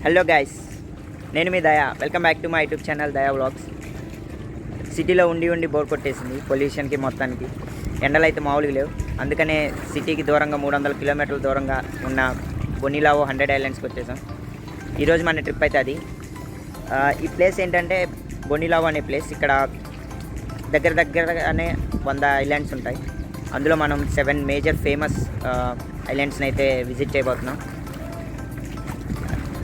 Hello guys, నేను మీ దయా. Welcome back to my YouTube channel దయా వ్లాగ్స్. సిటీలో ఉండి బోర్ కొట్టేసింది పొల్యూషన్కి, మొత్తానికి. ఎండలు అయితే మామూలుగా లేవు. అందుకనే సిటీకి దూరంగా 300 కిలోమీటర్ల దూరంగా ఉన్న బొనిలావో 100 ఐలాండ్స్కి వచ్చేసాం. ఈరోజు మన ట్రిప్ అయితే అది. ఈ ప్లేస్ ఏంటంటే బొనిలావో అనే ప్లేస్. ఇక్కడ దగ్గరగానే 100 ఐలాండ్స్ ఉంటాయి. అందులో మనం 7 మేజర్ ఫేమస్ ఐలాండ్స్ని అయితే విజిట్ చేయబోతున్నాం.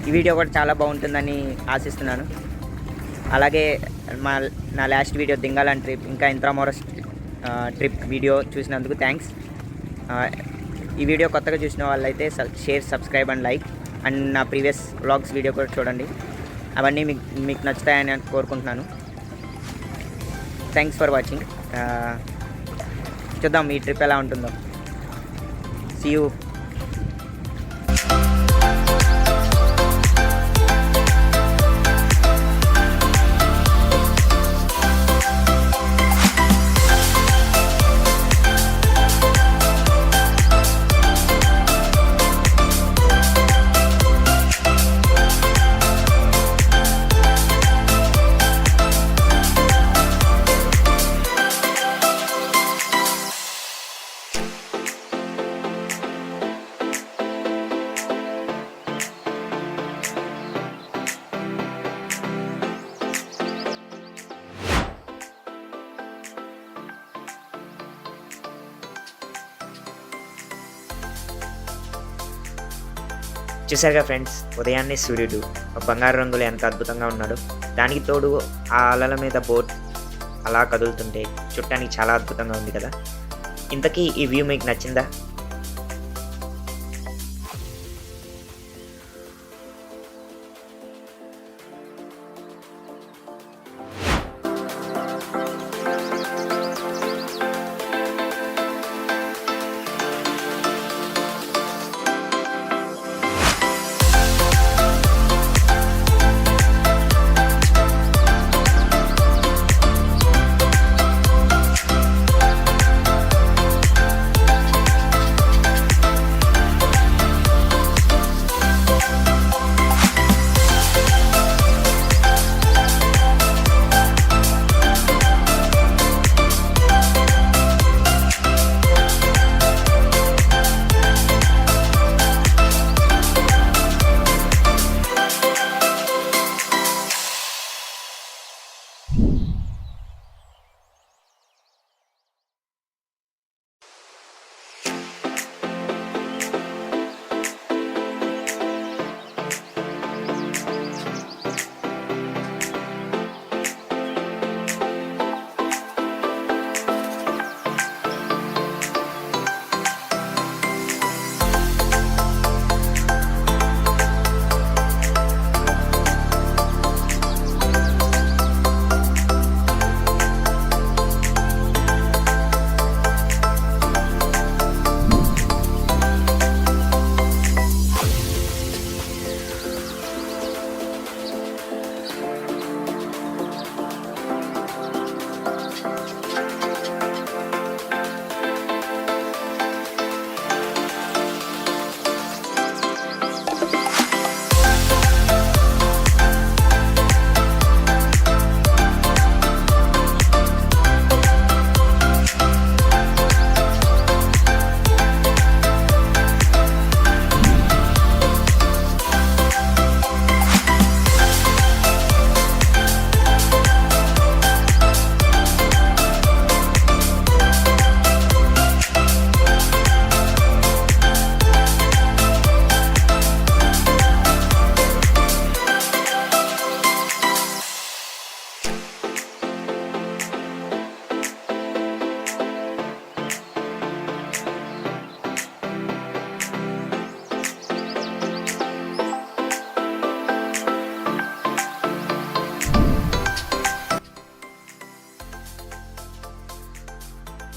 ఈ వీడియో కూడా చాలా బాగుంటుందని ఆశిస్తున్నాను. అలాగే నా లాస్ట్ వీడియో దింగాలాన్ ట్రిప్, ఇంకా ఇంట్రామోరస్ ట్రిప్ వీడియో చూసినందుకు థ్యాంక్స్. ఈ వీడియో కొత్తగా చూసిన వాళ్ళైతే share, subscribe and like. And నా ప్రీవియస్ వ్లాగ్స్ వీడియో కూడా చూడండి. అవన్నీ మీకు నచ్చుతాయని కోరుకుంటున్నాను. Thanks for watching. చూద్దాం ఈ ట్రిప్ ఎలా ఉంటుందో. See you. చూసారుగా ఫ్రెండ్స్, ఉదయాన్నే సూర్యుడు బంగారు రంగులో ఎంత అద్భుతంగా ఉన్నాడు. దానికి తోడు ఆ అలల మీద బోట్ అలా కదులుతుంటే చూడటానికి చాలా అద్భుతంగా ఉంది కదా. ఇంతకీ ఈ వ్యూ మీకు నచ్చిందా?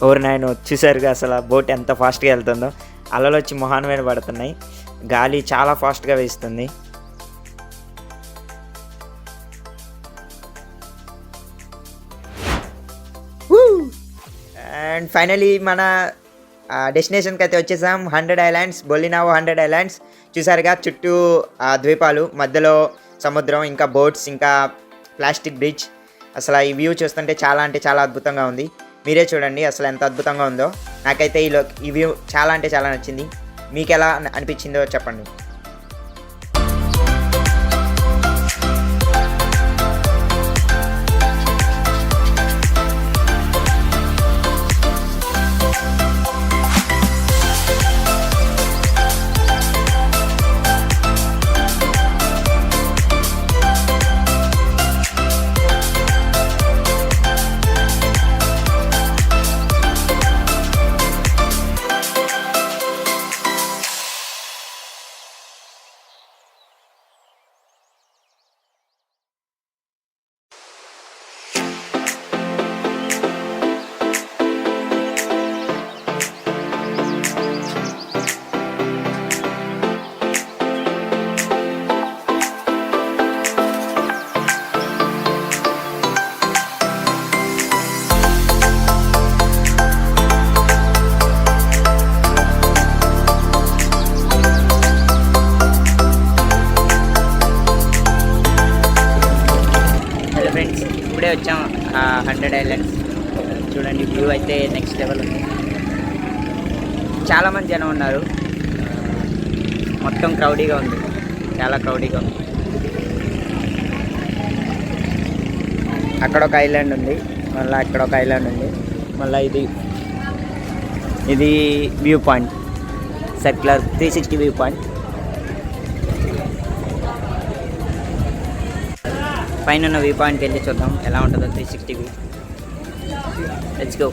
ఓవర్ నైన్ చూసారుగా అసలు ఆ బోట్ ఎంత ఫాస్ట్గా వెళ్తుందో. అలలు వచ్చి మొహాన్ మీద పడుతున్నాయి, గాలి చాలా ఫాస్ట్గా వేస్తుంది. అండ్ ఫైనలీ మన డెస్టినేషన్కి అయితే వచ్చేసాం. 100 ఐలాండ్స్, బొలినావో 100 ఐలాండ్స్. చూసారుగా చుట్టూ ద్వీపాలు, మధ్యలో సముద్రం, ఇంకా బోట్స్, ఇంకా ప్లాస్టిక్ బ్రిడ్జ్. అసలు ఈ వ్యూ చూస్తుంటే చాలా అంటే చాలా అద్భుతంగా ఉంది. మీరే చూడండి అసలు ఎంత అద్భుతంగా ఉందో. నాకైతే ఈ వ్యూ చాలా అంటే చాలా నచ్చింది. మీకు ఎలా అనిపించిందో చెప్పండి. ఫ్రెండ్స్ ఇప్పుడే వచ్చాం 100 ఐలాండ్స్. చూడండి వ్యూ అయితే నెక్స్ట్ లెవెల్ ఉంది. చాలామంది జనం ఉన్నారు, మొత్తం క్రౌడీగా ఉంది, చాలా క్రౌడీగా ఉంది. అక్కడ ఒక ఐలాండ్ ఉంది, మళ్ళీ అక్కడ ఒక ఐలాండ్ ఉంది, మళ్ళీ ఇది view point, circular 360 view point. పైన ఉన్న వ్యూ పాయింట్కి వెళ్ళి చూద్దాం ఎలా ఉంటుందో 360 వ్యూ. Let's go.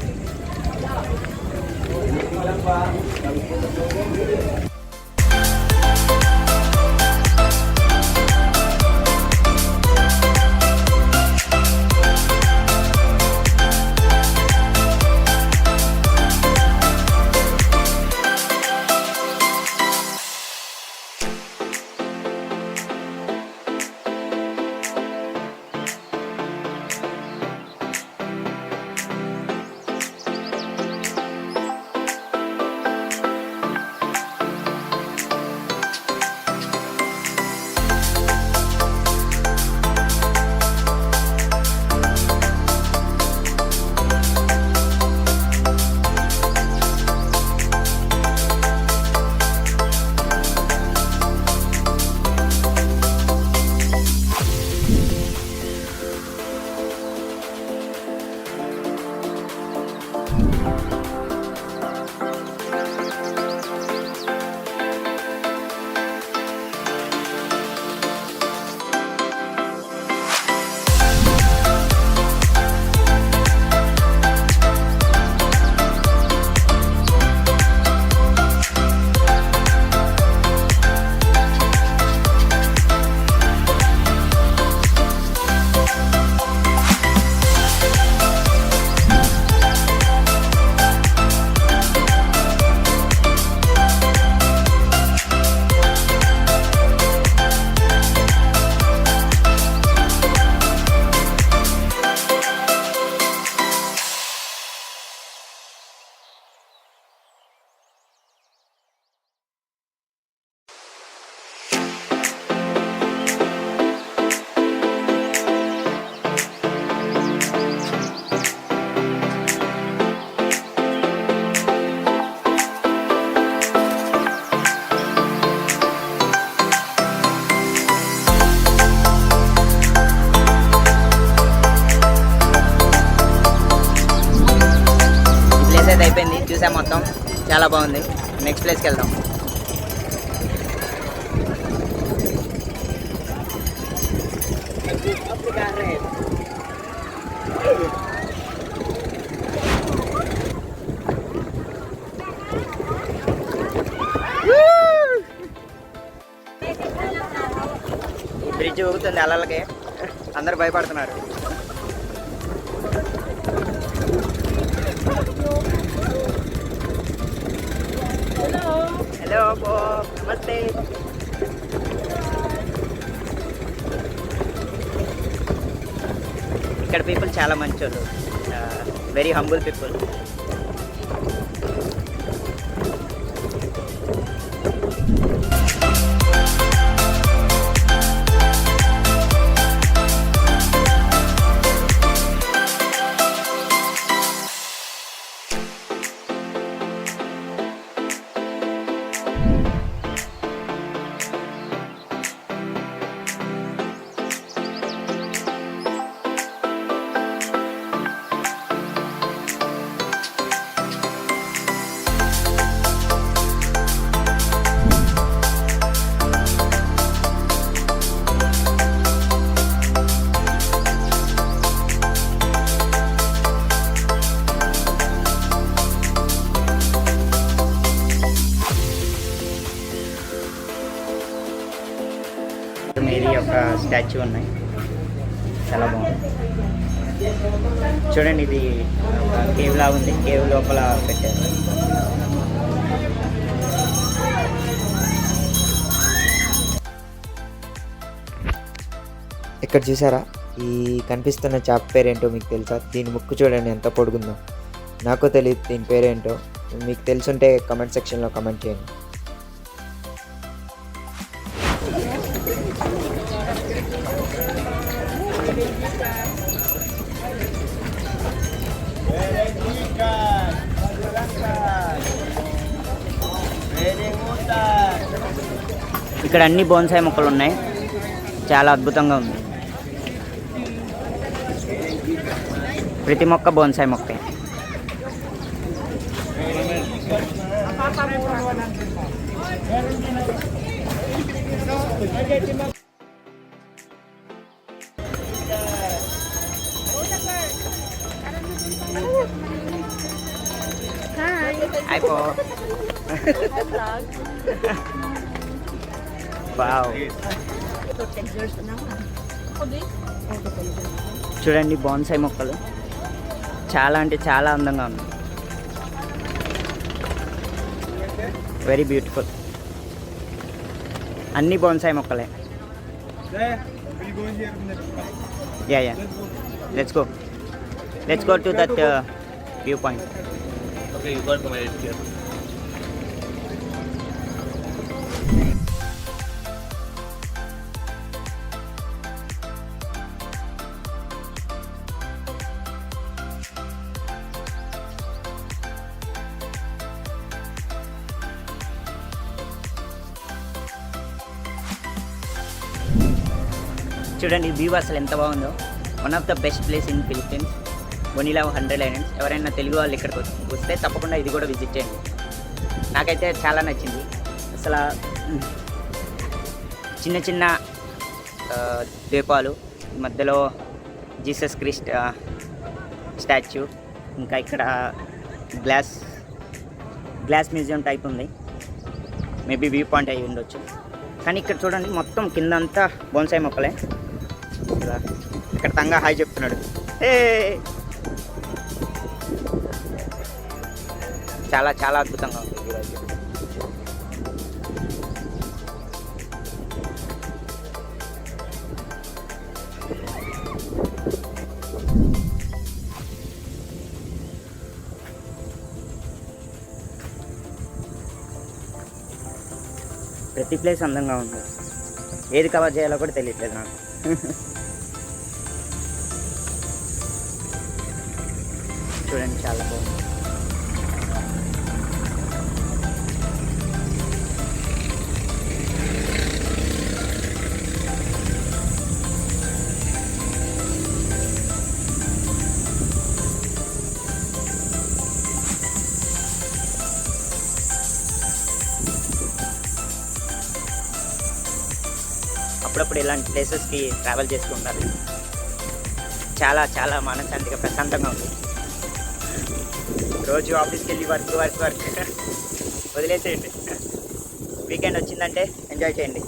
అయిపోయింది, చూసాం మొత్తం, చాలా బాగుంది. నెక్స్ట్ ప్లేస్కి వెళ్దాం. బ్రిడ్జ్ ఊగుతుంది అలలకి, అందరు భయపడుతున్నారు. ఇక్కడ పీపుల్ చాలా మంచోళ్ళు, వెరీ హంబుల్ పీపుల్. మేరీ యొక్క స్టాచ్యూ ఉన్నాయి, చాలా బాగుంది. చూడండి, ఇది కేవ్ లా ఉంది, కేవ్ లోపల పెట్టారు. ఇక్కడ చూసారా, ఈ కనిపిస్తున్న చేప పేరేంటో మీకు తెలుసా? దీని ముక్కు చూడండి ఎంత పొడుగుందో. నాకు తెలియదు దీని పేరేంటో, మీకు తెలుసుంటే కమెంట్ సెక్షన్లో కమెంట్ చేయండి. ఇక్కడ అన్ని బోన్సాయి మొక్కలు ఉన్నాయి, చాలా అద్భుతంగా ఉంది. ప్రతి మొక్క బోన్సాయి మొక్కే. అయిపో వావ్, చూడండి బోన్సాయి మొక్కలు చాలా అంటే చాలా అందంగా ఉంది, వెరీ బ్యూటిఫుల్. అన్ని బోన్సాయి మొక్కలే. Yeah let's go to that view point. Okay, you got my here. చూడండి వ్యూ అసలు ఎంత బాగుందో. One of the best place in Philippines, vanilla 100 islands. ఎవరైనా తెలుగు వాళ్ళు ఇక్కడికి వస్తే తప్పకుండా ఇది కూడా విజిట్ చేయండి. నాకైతే చాలా నచ్చింది. అసలు చిన్న చిన్న ద్వీపాలు, మధ్యలో జీసస్ క్రిస్ట్ స్టాచ్యూ, ఇంకా ఇక్కడ గ్లాస్ మ్యూజియం టైప్ ఉంది, మేబీ వ్యూ పాయింట్ అయి ఉండొచ్చు. కానీ ఇక్కడ చూడండి మొత్తం కింద అంతా బోన్సాయి మొక్కలే. ఇక్కడ తంగా హాయ్ చెప్తున్నాడు. చాలా చాలా అద్భుతంగా ఉంది ఈరోజు. ప్రతి ప్లేస్ అందంగా ఉంది, ఏది కవర్ చేయాలో కూడా తెలియట్లేదు నాకు. చూడండి చాలా బాగుంది. అప్పుడప్పుడు ఇలాంటి ప్లేసెస్కి ట్రావెల్ చేస్తూ ఉండాలి. చాలా చాలా మనశ్శాంతిగా ప్రశాంతంగా ఉంది. రోజు ఆఫీస్కి వెళ్ళి వర్క్ వదిలేసేయండి. వీకెండ్ వచ్చిందంటే ఎంజాయ్ చేయండి.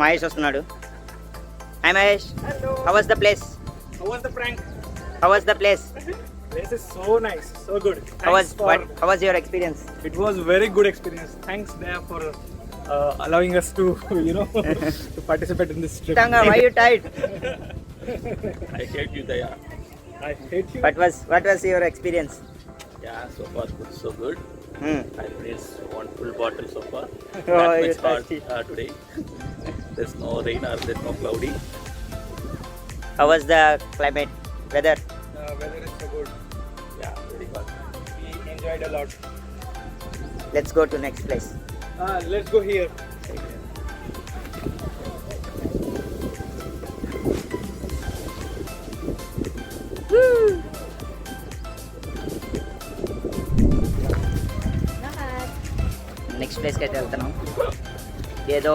మహేష్ వస్తున్నాడు. Hi Mahesh, how was the place? How was the prank? How was the place? This is so nice, so good. How was your experience? It was very good experience. Thanks there for allowing us to, to participate in this trip. Tanga, why you tired? I hate you, Daya. I hate you. What was your experience? Yeah, so far good, so good. I finished one full bottle so far. Oh, That you're much hot thirsty. today. There's no rain or there's no cloudy. How was the climate, weather? Weather is so good. Yeah, very hot. We enjoyed a lot. Let's go to next place. Let's go here. Next ప్లేస్కి అయితే వెళ్తున్నాం. ఏదో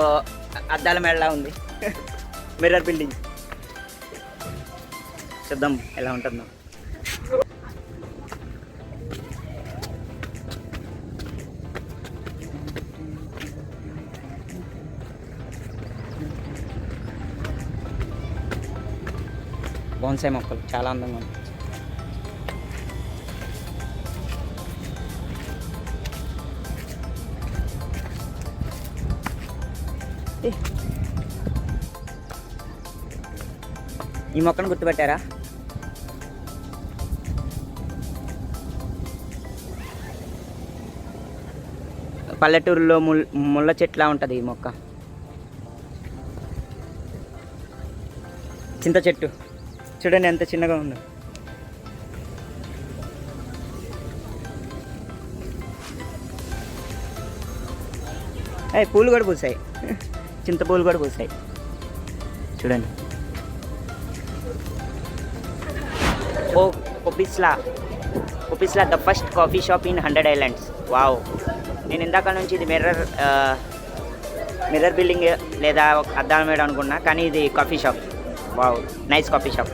అద్దాల మేడలా ఉంది, mirror building. చూద్దాం ఎలా ఉంటుందో. Bonsai మొక్కలు చాలా అందంగా ఉంది. ఈ మొక్కను గుర్తుపెట్టారా? పల్లెటూరులో ముళ్ళ చెట్లా ఉంటుంది ఈ మొక్క. చింత చెట్టు చూడండి ఎంత చిన్నగా ఉందో. పూలు కూడా పూసాయి, చింత పూలు కూడా పూసాయి చూడండి. కొపిస్లా the first coffee shop in 100 islands. Wow, నేను ఇందాక నుంచి ఇది మిర్రర్ బిల్డింగ్ లేదా అద్దాల మేడ అనుకున్నా, కానీ ఇది coffee shop. Wow, nice coffee shop.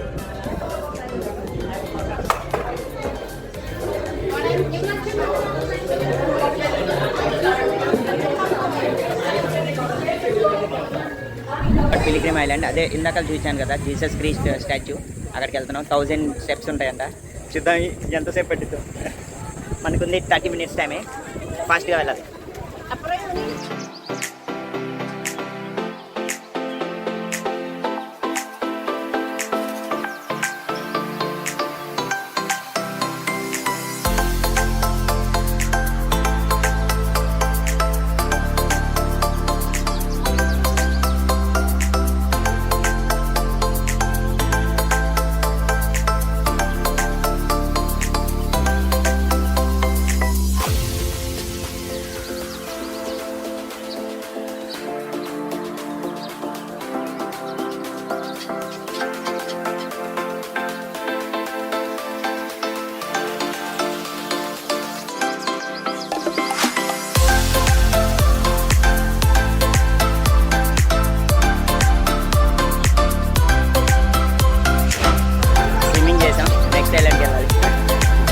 Pilgrim island, అదే ఇందాక చూశాను కదా జీసస్ క్రీస్ట్ స్టాచ్యూ, అక్కడికి వెళ్తున్నాం. 1000 స్టెప్స్ ఉంటాయంట. చూద్దాం ఎంతసేపు పట్టిద్దాం. మనకుంది 30 minutes టైమే, ఫాస్ట్గా వెళ్ళాలి.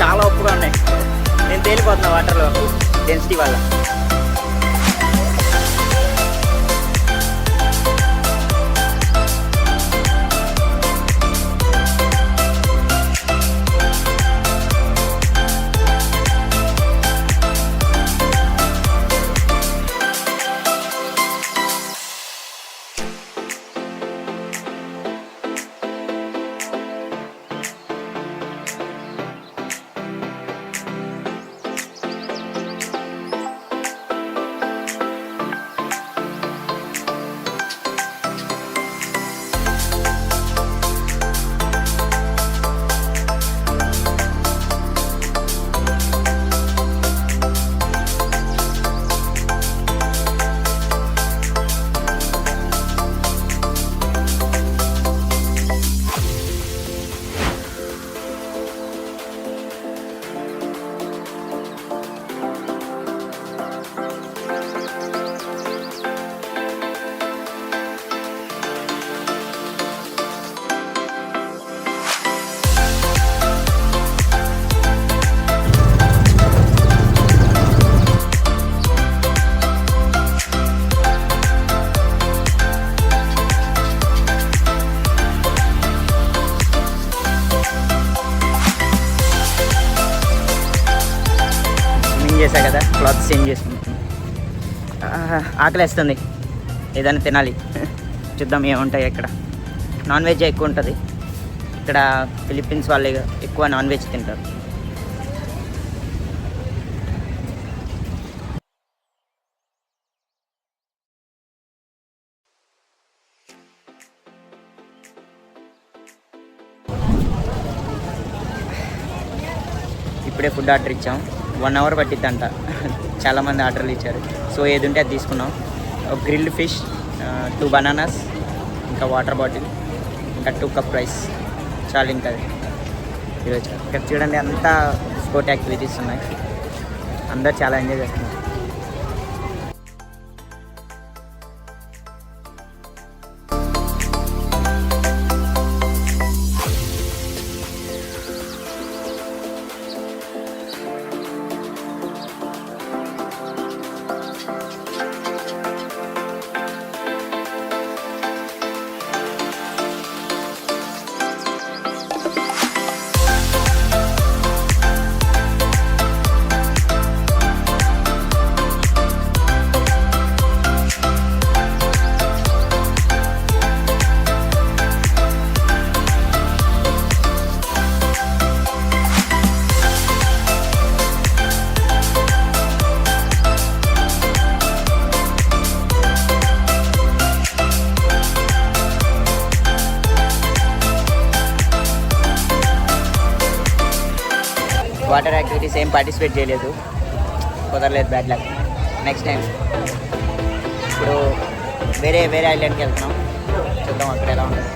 చాలా ఉప్పుగా ఉన్నాయి, నేను తేలిపోతున్నా వాటర్లో డెన్సిటీ వల్ల. చేంజ్ చేశా కదా, క్లాత్స్ చేంజ్ చేసుకుంటున్నాను. ఆకలేస్తుంది, ఏదైనా తినాలి. చూద్దాం ఏముంటాయి ఇక్కడ. నాన్ వెజ్ ఎక్కువ ఉంటుంది ఇక్కడ. ఫిలిప్పీన్స్ వాళ్ళు ఎక్కువ నాన్ వెజ్ తింటారు. ఇప్పుడే ఫుడ్ ఆర్డర్ ఇచ్చాం. 1 అవర్ పట్టిద్దంట. చాలామంది ఆర్డర్లు ఇచ్చారు. సో ఏది ఉంటే అది తీసుకున్నాం. ఒక గ్రిల్డ్ ఫిష్, 2 బనానాస్, ఇంకా వాటర్ బాటిల్, ఇంకా 2 కప్ రైస్. చాలు ఇంకా అది ఈరోజు. ఇక్కడ చూడండి అంతా స్పోర్ట్ యాక్టివిటీస్ ఉన్నాయి. అందరు చాలా ఎంజాయ్ చేస్తున్నారు. వాటర్ యాక్టివిటీస్ ఏం పార్టిసిపేట్ చేయలేదు, కుదరలేదు, బ్యాడ్ లక్. Next time. ఇప్పుడు వేరే ఐలాండ్కి వెళ్తున్నాం, చూద్దాం అక్కడ ఎలా ఉంటుంది.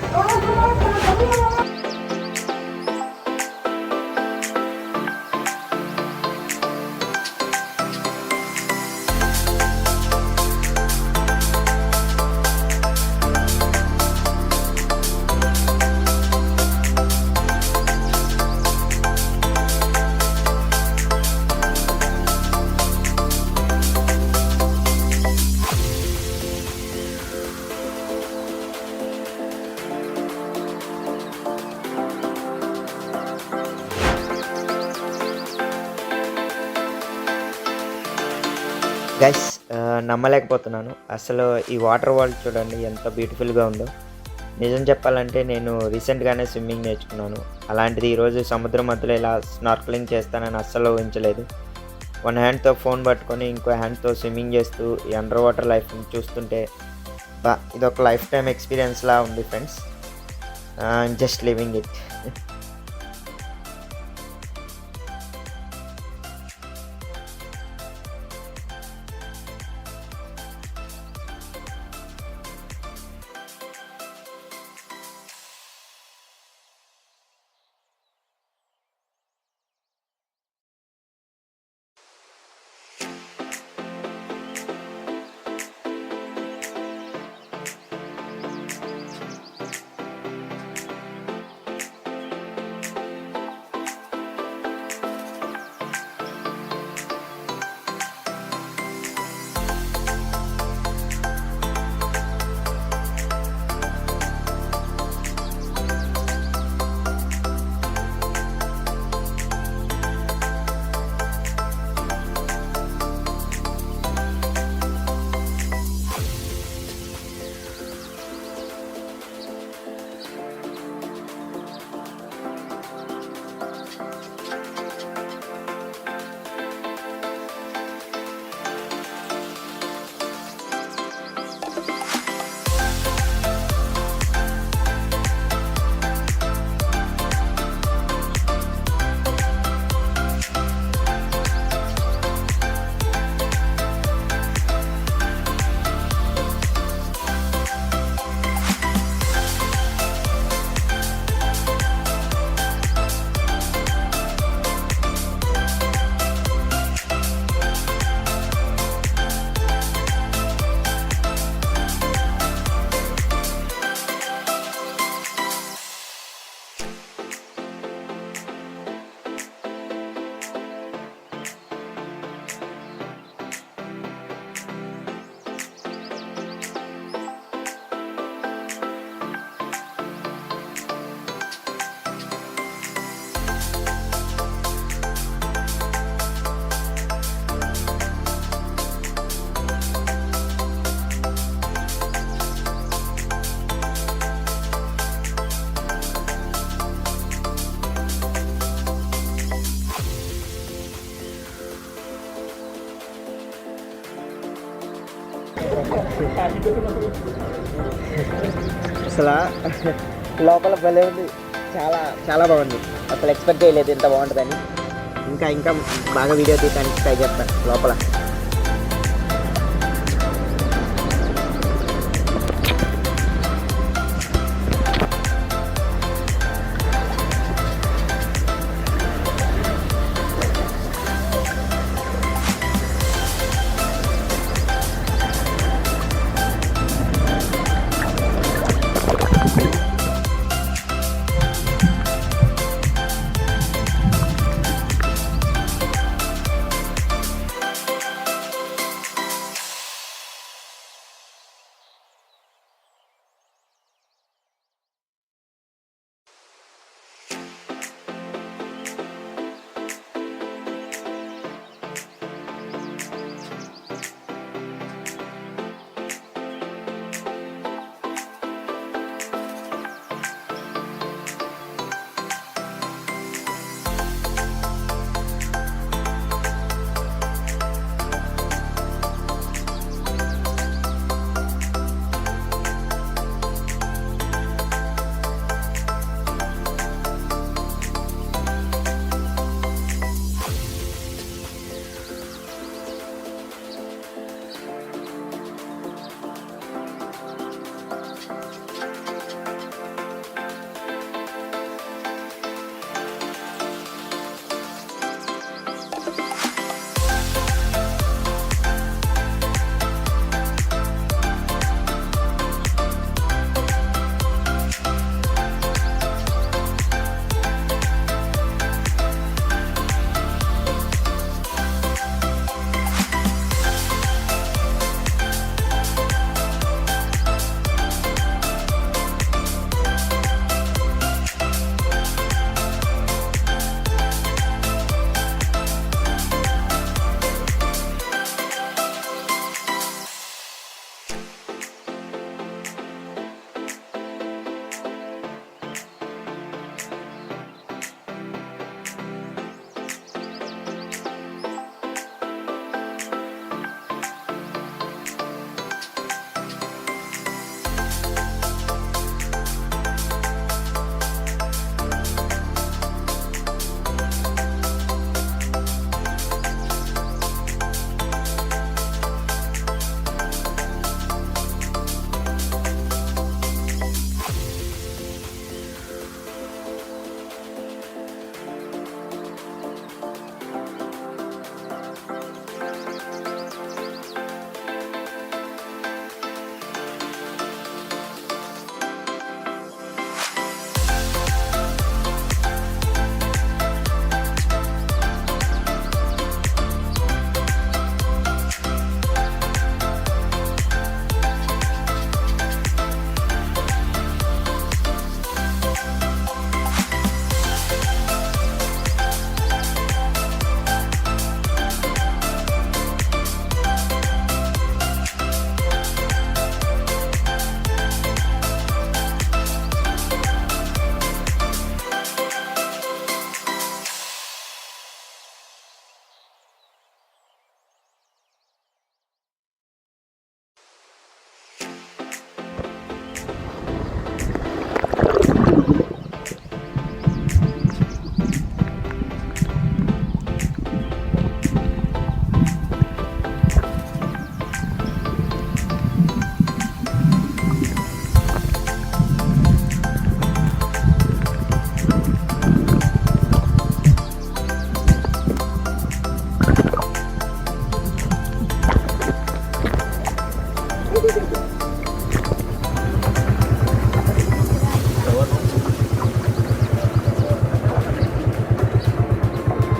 గైస్, నమ్మలేకపోతున్నాను అసలు. ఈ వాటర్ వరల్డ్ చూడండి ఎంత బ్యూటిఫుల్గా ఉందో. నిజం చెప్పాలంటే నేను రీసెంట్గానే స్విమ్మింగ్ నేర్చుకున్నాను. అలాంటిది ఈరోజు సముద్రం మధ్యలో ఇలా స్నార్క్లింగ్ చేస్తానని అస్సలు ఊహించలేదు. 1 హ్యాండ్తో ఫోన్ పట్టుకొని ఇంకో హ్యాండ్తో స్విమ్మింగ్ చేస్తూ ఈ అండర్ వాటర్ లైఫ్ని చూస్తుంటే ఇదొక లైఫ్ టైం ఎక్స్పీరియన్స్లా ఉంది ఫ్రెండ్స్. Just living it. అసలు లోపల భలే ఉంది, చాలా చాలా బాగుంది. అసలు ఎక్స్పెక్ట్ చేయలేదు ఇంత బాగుంటుందని. ఇంకా ఇంకా బాగా వీడియో తీయడానికి ట్రై చేస్తాను లోపల.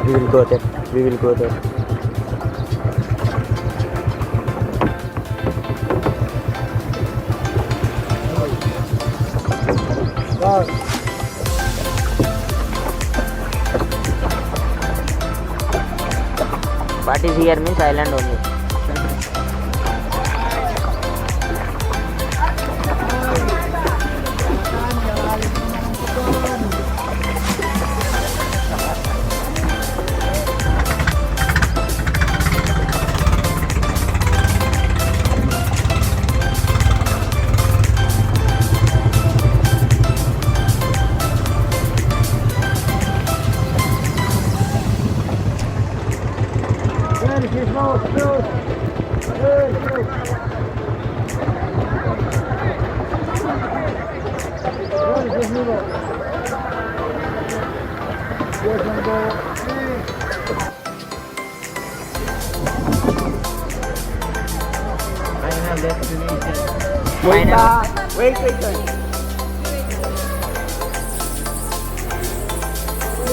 We will go there. We will go there. What is here means island only. Wait.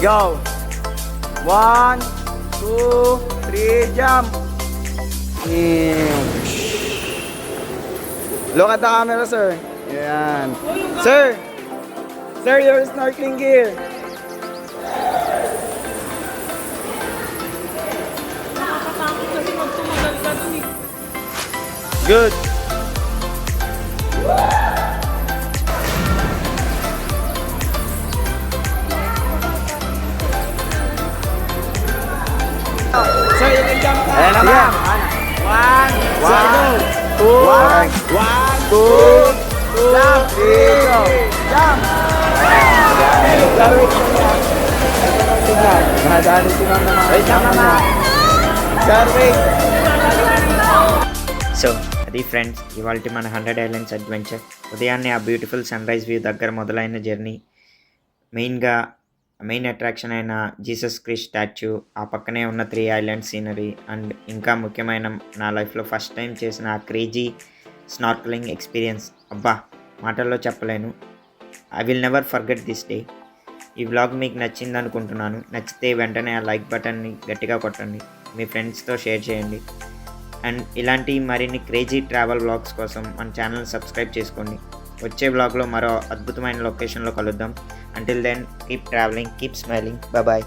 Go. 1, 2, 3, jump. Look at the camera, sir. Yan. Sir, your snorkeling gear. Good. Sir, you can jump now. Ayan na, ma'am. 1, 2, jump. 3, jump. Nadali si ma'am naman. Wait lang, ma'am. Sir, wait. So అది friends ఇవాళ మన 100 islands adventure. ఉదయాన్నే ఆ beautiful sun rise view దగ్గర మొదలైన journey, main attraction అయిన Jesus Christ statue, ఆ పక్కనే ఉన్న 3 ఐలాండ్స్ సీనరీ, అండ్ ఇంకా ముఖ్యమైన నా లైఫ్లో ఫస్ట్ టైం చేసిన ఆ క్రేజీ స్నార్కలింగ్ ఎక్స్పీరియన్స్. అబ్బా, మాటల్లో చెప్పలేను. I will never forget this day. ఈ వ్లాగ్ మీకు నచ్చింది అనుకుంటున్నాను. నచ్చితే వెంటనే ఆ లైక్ బటన్ని గట్టిగా కొట్టండి, మీ ఫ్రెండ్స్తో షేర్ చేయండి. అండ్ ఇలాంటి మరిన్ని క్రేజీ ట్రావెల్ వ్లాగ్స్ కోసం మన ఛానల్ సబ్స్క్రైబ్ చేసుకోండి. వచ్చే వ్లాగ్లో మరో అద్భుతమైన లొకేషన్లో కలుద్దాం. Until then, keep travelling, keep smiling. Bye.